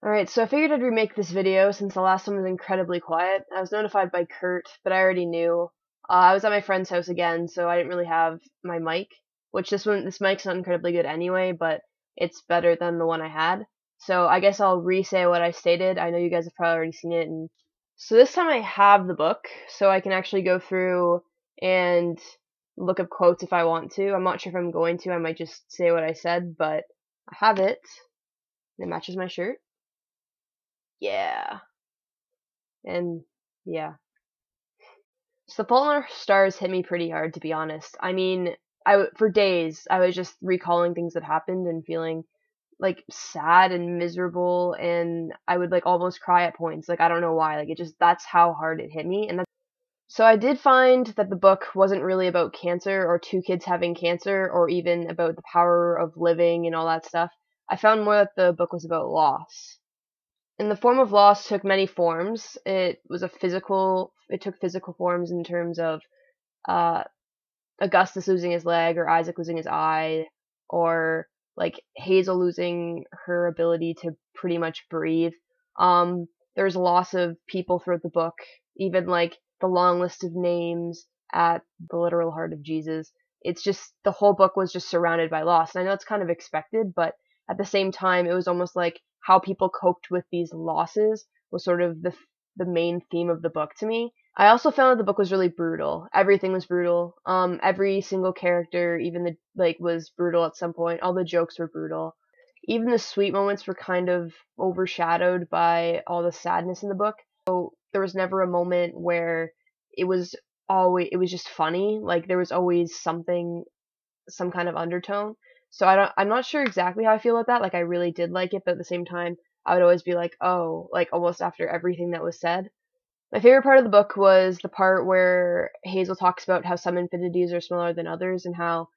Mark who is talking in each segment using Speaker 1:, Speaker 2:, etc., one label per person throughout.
Speaker 1: Alright, so I figured I'd remake this video since the last one was incredibly quiet. I was notified by Kurt, but I already knew. I was at my friend's house again, so I didn't really have my mic, which this mic's not incredibly good anyway, but it's better than the one I had. So I guess I'll re-say what I stated. I know you guys have probably already seen it, and so this time I have the book, so I can actually go through and look up quotes if I want to. I'm not sure if I'm going to. I might just say what I said, but I have it. It matches my shirt. Yeah. And yeah. So the Polar Stars hit me pretty hard, to be honest. I mean, for days I was just recalling things that happened and feeling like sad and miserable, and I would like almost cry at points. Like I don't know why. Like it just that's how hard it hit me. So I did find that the book wasn't really about cancer or two kids having cancer or even about the power of living and all that stuff. I found more that the book was about loss. And the form of loss took many forms. It took physical forms in terms of uh, Augustus losing his leg or Isaac losing his eye, or like Hazel losing her ability to pretty much breathe. There's a loss of people throughout the book, even like the long list of names at the literal heart of Jesus. It's just the whole book was just surrounded by loss. And I know it's kind of expected, but at the same time, it was almost like how people coped with these losses was sort of the main theme of the book to me. I also found that the book was really brutal. Everything was brutal. Every single character, even was brutal at some point. All the jokes were brutal. Even the sweet moments were kind of overshadowed by all the sadness in the book. So there was never a moment where it was just funny. Like there was always some kind of undertone. So I'm not sure exactly how I feel about that. Like I really did like it, but at the same time, I would always be like, oh, like almost after everything that was said. My favorite part of the book was the part where Hazel talks about how some infinities are smaller than others and how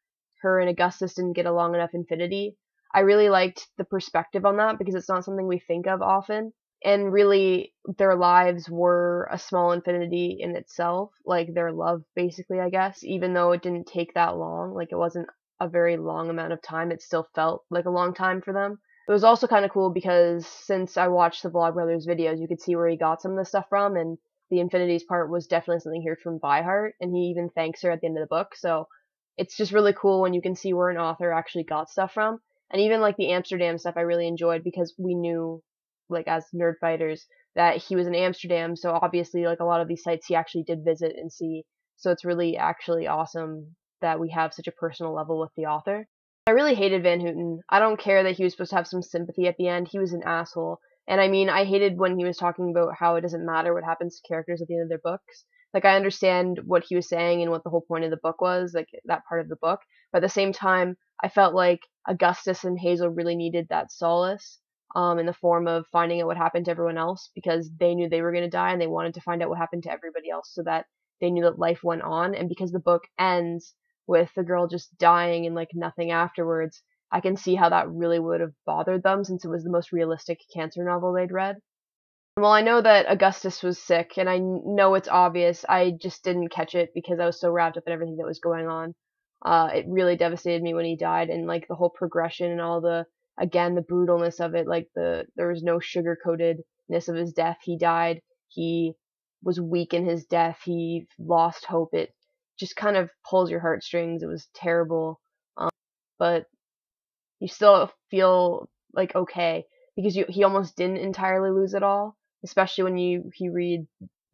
Speaker 1: her and Augustus didn't get a long enough infinity. I really liked the perspective on that because it's not something we think of often. And really, their lives were a small infinity in itself, like their love, basically, I guess. Even though it didn't take that long, like it wasn't a very long amount of time, it still felt like a long time for them. It was also kind of cool because since I watched the Vlogbrothers videos, you could see where he got some of the stuff from, and the Infinities part was definitely something he heard from Byheart, and he even thanks her at the end of the book. So it's just really cool when you can see where an author actually got stuff from. And even like the Amsterdam stuff I really enjoyed because we knew, like as nerd fighters, that he was in Amsterdam, so obviously like a lot of these sites he actually did visit and see. So it's really actually awesome that we have such a personal level with the author. I really hated Van Houten. I don't care that he was supposed to have some sympathy at the end. He was an asshole. And I mean, I hated when he was talking about how it doesn't matter what happens to characters at the end of their books. Like, I understand what he was saying and what the whole point of the book was, like, that part of the book. But at the same time, I felt like Augustus and Hazel really needed that solace, in the form of finding out what happened to everyone else because they knew they were going to die and they wanted to find out what happened to everybody else so that they knew that life went on. And because the book ends with the girl just dying and like nothing afterwards, I can see how that really would have bothered them since it was the most realistic cancer novel they'd read. Well, I know that Augustus was sick, and I know it's obvious. I just didn't catch it because I was so wrapped up in everything that was going on. It really devastated me when he died, and like the whole progression and all again, the brutalness of it. Like there was no sugar-coatedness of his death. He died. He was weak in his death. He lost hope. It just kind of pulls your heartstrings. It was terrible. But you still feel like okay because he almost didn't entirely lose it all, especially when you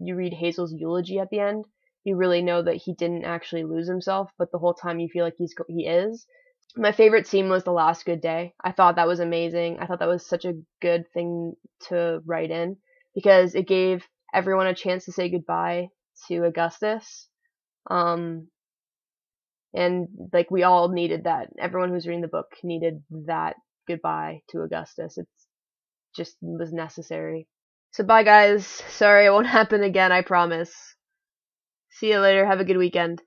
Speaker 1: read Hazel's eulogy at the end. You really know that he didn't actually lose himself, but the whole time you feel like he is. My favorite scene was the last good day. I thought that was amazing. I thought that was such a good thing to write in because it gave everyone a chance to say goodbye to Augustus. And like we all needed that. Everyone who's reading the book needed that goodbye to Augustus. It's just was necessary. So bye guys. Sorry it won't happen again, I promise. See you later. Have a good weekend.